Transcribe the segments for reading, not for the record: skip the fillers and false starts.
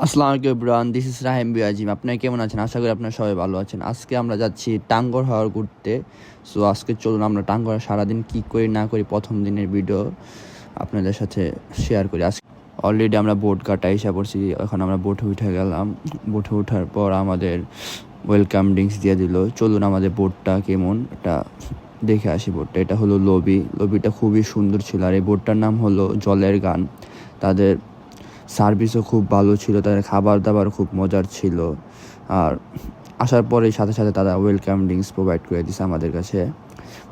আসসালামু আলাইকুম everyone, this is রাহিম বিয়াজিম। আপনারা কেমন আছেন? আশা করি আপনারা সবাই ভালো আছেন। আজকে আমরা যাচ্ছি টাঙ্গর হাওর ঘুরতে। সো আজকে চলুন আমরা টাঙ্গর সারাদিন কী করি না করি প্রথম দিনের ভিডিও আপনাদের সাথে শেয়ার করি। আজকে অলরেডি আমরা বোট ঘাটে এসে পড়ছি। এখন আমরা বোটে উঠে গেলাম। বোটে ওঠার পর আমাদের ওয়েলকাম ড্রিঙ্কস দিয়ে দিল। চলুন আমাদের বোটটা কেমন এটা দেখে আসি। বোটটা এটা হলো লবিটা খুবই সুন্দর ছিল। আর এই বোটটার নাম হলো জলের গান। তাদের সার্ভিসও খুব ভালো ছিল, তাদের খাবার দাবার খুব মজার ছিল। আর আসার পরে সাথে সাথে তারা ওয়েলকাম ড্রিঙ্কস প্রোভাইড করে দিয়েছে আমাদের কাছে।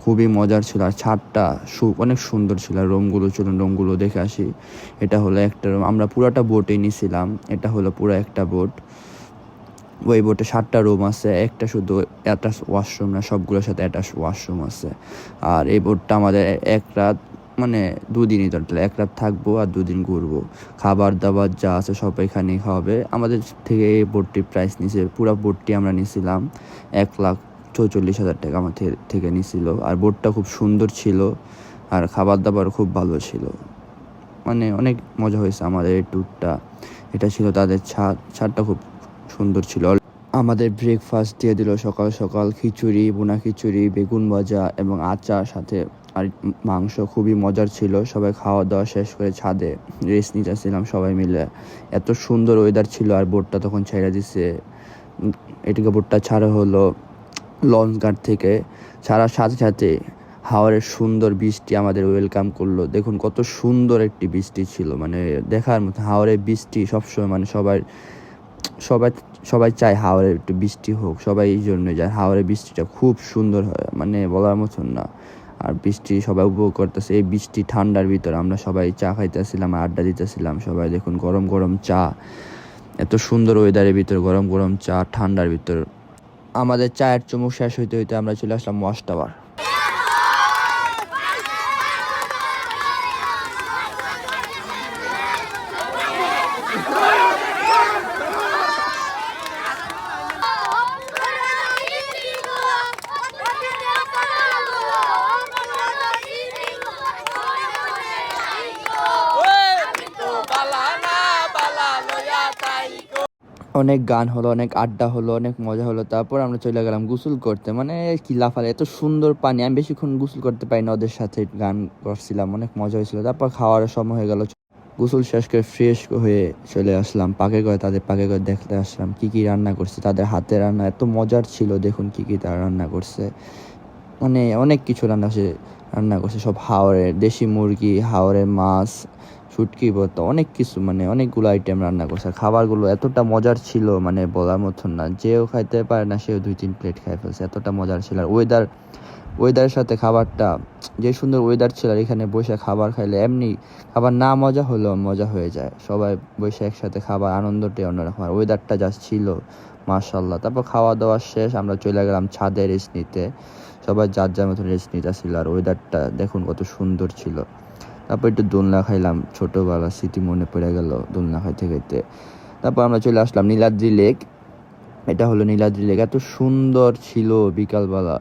খুবই মজার ছিল। আর ছাদটা অনেক সুন্দর ছিল। আর রুমগুলো দেখে আসি। এটা হলো একটা রুম। আমরা পুরাটা বোটে নিয়েছিলাম। এটা হলো পুরো একটা বোট। ওই বোটে 7টা রুম আছে। একটা শুধু অ্যাটাচ ওয়াশরুম না, সবগুলোর সাথে অ্যাটাচ ওয়াশরুম আছে। আর এই বোটটা আমাদের এক রাত, মানে দুদিনই টোটাল। এক রাত থাকবো আর দুদিন ঘুরবো। খাবার দাবার যা আছে সব এখানেই খাওয়াবে। আমাদের থেকে এই বোটটির প্রাইস নিয়েছে, পুরো বোটটি আমরা নিয়েছিলাম 1,44,000 টাকা আমার থেকে নিয়েছিল। আর বোটটা খুব সুন্দর ছিল আর খাবার দাবার খুব ভালো ছিল। মানে অনেক মজা হয়েছে আমাদের এই ট্যুরটা। এটা ছিল তাদের ছাদটা খুব সুন্দর ছিল। আমাদের ব্রেকফাস্ট দিয়ে দিল সকাল সকাল খিচুড়ি, বোনা খিচুড়ি, বেগুন ভাজা এবং আচার সাথে আর মাংস। খুবই মজার ছিল। সবাই খাওয়া দাওয়া শেষ করে ছাদে রেস্ট নিতেছিলাম সবাই মিলে। এত সুন্দর ওয়েদার ছিল। আর বোটটা তখন ছেড়ে দিছে। এটিকে বোটটা ছাড়া হলো লঞ্চ ঘাট থেকে। ছাড়ার সাথে সাথে হাওরের সুন্দর বৃষ্টি আমাদের ওয়েলকাম করলো। দেখুন কত সুন্দর একটি বৃষ্টি ছিল, মানে দেখার মতো। হাওরের বৃষ্টি সবসময়, মানে সবাই সবাই সবাই চায় হাওরে একটু বৃষ্টি হোক। সবাই এই জন্য যায়। হাওরে বৃষ্টিটা খুব সুন্দর হয়, মানে বলার মতন না। আর বৃষ্টি সবাই উপভোগ করতেছে। এই বৃষ্টি ঠান্ডার ভিতর আমরা সবাই চা খাইতেছিলাম, আড্ডা দিতেছিলাম সবাই। দেখুন গরম গরম চা, এত সুন্দর ওয়েদারের ভিতর গরম গরম চা ঠান্ডার ভিতর। আমাদের চায়ের চুমুক শেষ হইতে হইতে আমরা চলে আসলাম ওয়াচ টাওয়ার। অনেক গান হলো, অনেক আড্ডা হলো, অনেক মজা হলো। তারপর আমরা চলে গেলাম গোসল করতে। মানে কি লাফালে, এত সুন্দর পানি। আমি বেশিক্ষণ গোসল করতে পারি না, ওদের সাথে গান করছিলাম, অনেক মজা হয়েছিল। তারপর খাওয়ার সময় হয়ে গেল। গোসল শেষ করে ফ্রেশ হয়ে চলে আসলাম পাকে করে। তাদের পাকে করে দেখতে আসলাম কি কি রান্না করছে। তাদের হাতে রান্না এত মজার ছিল। দেখুন কি কি তারা রান্না করছে, মানে অনেক কিছু রান্না করছে সব। হাওরের দেশি মুরগি, হাওরের মাছ, শুটকি ভর্তা, অনেক কিছু, মানে অনেকগুলো আইটেম রান্না করছে। খাবারগুলো এতটা মজার ছিল, মানে বলার মতন না। যেও খাইতে পারে না সেও 2-3 প্লেট খাই ফেলছে, এতটা মজার ছিল। আর ওয়েদারের সাথে খাবারটা, যে সুন্দর ওয়েদার ছিল। আর এখানে বসে খাবার খাইলে এমনি খাবার না মজা হলেও মজা হয়ে যায়। সবাই বসে একসাথে খাবার আনন্দটাই অন্যরকম। আর ওয়েদারটা যা ছিল মাশাআল্লাহ। তারপর খাওয়া দাওয়া শেষ, আমরা চলে গেলাম ছাদে রেস্ট নিতে। সবাই যার যার মতো রেস্ট নিতেছিল। আর ওয়েদারটা দেখুন কত সুন্দর ছিল। তারপর একটু দোলনা খাইলাম, ছোটোবেলা স্মৃতি মনে পড়ে গেল দোলনা খাইতে খাইতে। তারপর আমরা চলে আসলাম নীলাদ্রি লেক। এটা হলো নীলাদ্রি লেক, এত সুন্দর ছিল বিকালবেলা।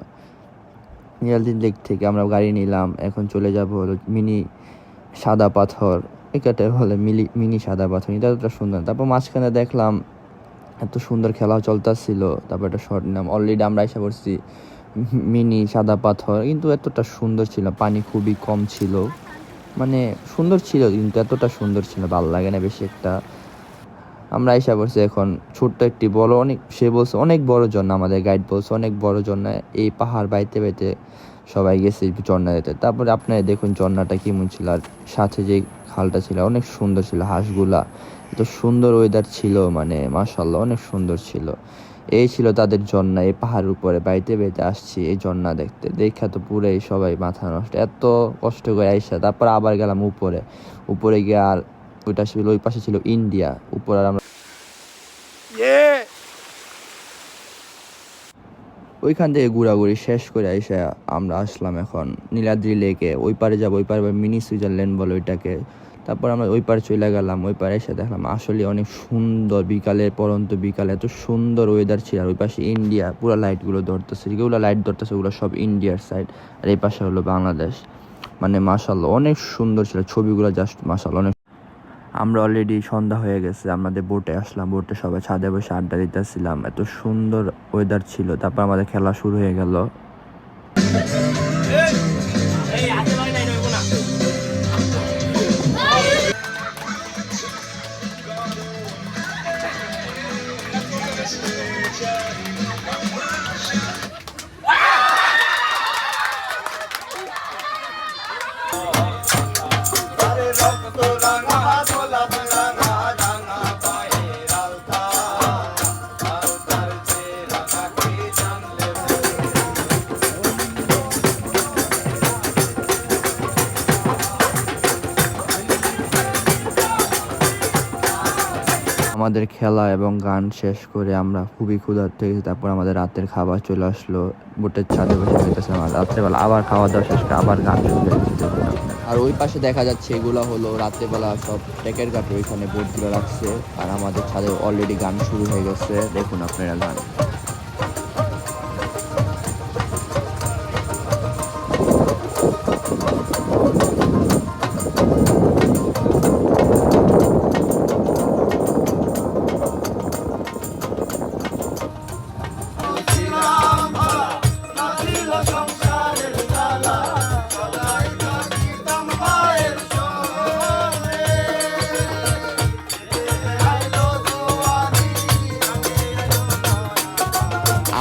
নীলাদ্রি লেক থেকে আমরা গাড়ি নিলাম, এখন চলে যাব হলো মিনি সাদা পাথর। এটাতে বলে মিনি সাদা পাথর। এটা এতটা সুন্দর। তারপর মাঝখানে দেখলাম এত সুন্দর খেলা চলতেছিল। তারপর একটা শর্ট নিলাম। অলরেডি আমরা এসে পড়ছি মিনি সাদা পাথর, কিন্তু এতটা সুন্দর ছিল। পানি খুবই কম ছিল, মানে সুন্দর ছিল কিন্তু এতটা সুন্দর ছিল ভালো লাগে না বেশি একটা। আমরা এসে পড়ছি এখন ছোট্ট একটি বড়, অনেক, সে বলছে অনেক বড় ঝর্ণা। আমাদের গাইড বলছে অনেক বড় ঝর্ণা। এই পাহাড় বাইতে বাইতে সবাই গেছে ঝর্ণা যেতে। তারপরে আপনারা দেখুন ঝর্ণাটা কেমন ছিল। আর সাথে যে খালটা ছিল অনেক সুন্দর ছিল। হাঁসগুলা এত সুন্দর ওয়েদার ছিল, মানে মাশাআল্লাহ অনেক সুন্দর ছিল। এই ছিল তাদের ঝর্ণা। এই পাহাড়ের উপরে বাইতে বাইতে আসছি এই ঝর্ণা দেখতে। দেখা তো পুরাই সবাই মাথা নষ্ট, এত কষ্ট করে আইসা। তারপর আবার গেলাম উপরে গিয়ে। আর ওইটা ছিল, ওই পাশে ছিল ইন্ডিয়া উপর। আর আমরা ওইখান থেকে ঘোরাঘুরি শেষ করে আইসা আমরা আসলাম এখন নীলাদ্রি লেকে। ওই পারে যাবো, ওই পারে মিনি সুইজারল্যান্ড বলে ওইটাকে। তারপর আমরা ওই পারে চলে গেলাম। ওই পারে এসে দেখলাম আসলে অনেক সুন্দর পরন্ত বিকালে এত সুন্দর ওয়েদার ছিল। আর ওই পাশে ইন্ডিয়া পুরো লাইটগুলো ধরতেছে, যেগুলো লাইট ধরতেছে ওগুলো সব ইন্ডিয়ার সাইড। আর এই পাশে হলো বাংলাদেশ। মানে মাশাআল্লাহ অনেক সুন্দর ছিল ছবিগুলো, জাস্ট মাশাআল্লাহ অনেক। আমরা অলরেডি সন্ধ্যা হয়ে গেছে, আমাদের বোটে আসলাম। বোটে সবাই ছাদে বসে আড্ডা দিতেছিলাম, এত সুন্দর ওয়েদার ছিল। তারপর আমাদের খেলা শুরু হয়ে গেল। আমাদের খেলা এবং গান শেষ করে আমরা খুবই ক্ষুধার্ত হয়ে গেছি। তারপর আমাদের রাতের খাবার চলে আসলো, বোটের ছাদে বসে খেতেছিলাম। রাত্রেবেলা আবার খাওয়া দাওয়া শেষ করে আবার গান শুরু হয়ে গেছে। আর ওই পাশে দেখা যাচ্ছে এগুলো হলো রাত্রেবেলা সব টেকের ঘাটে ওইখানে বোটগুলো রাখছে। আর আমাদের ছাদে অলরেডি গান শুরু হয়ে গেছে, দেখুন আপনারা গান।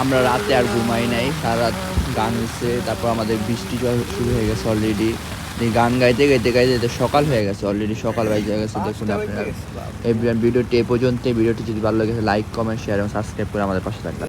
আমরা রাতে আর ঘুমাই নাই, সারা রাত গান হয়েছে। তারপর আমাদের বৃষ্টি শুরু হয়ে গেছে অলরেডি। গান গাইতে গাইতে গাইতে সকাল হয়ে গেছে, অলরেডি সকাল হয়ে গেছে। দেখুন আপনারা এই ভিডিওটি এ পর্যন্ত। ভিডিওটি যদি ভালো লাগে লাইক কমেন্ট শেয়ার এবং সাবস্ক্রাইব করে আমাদের পাশে থাকবেন।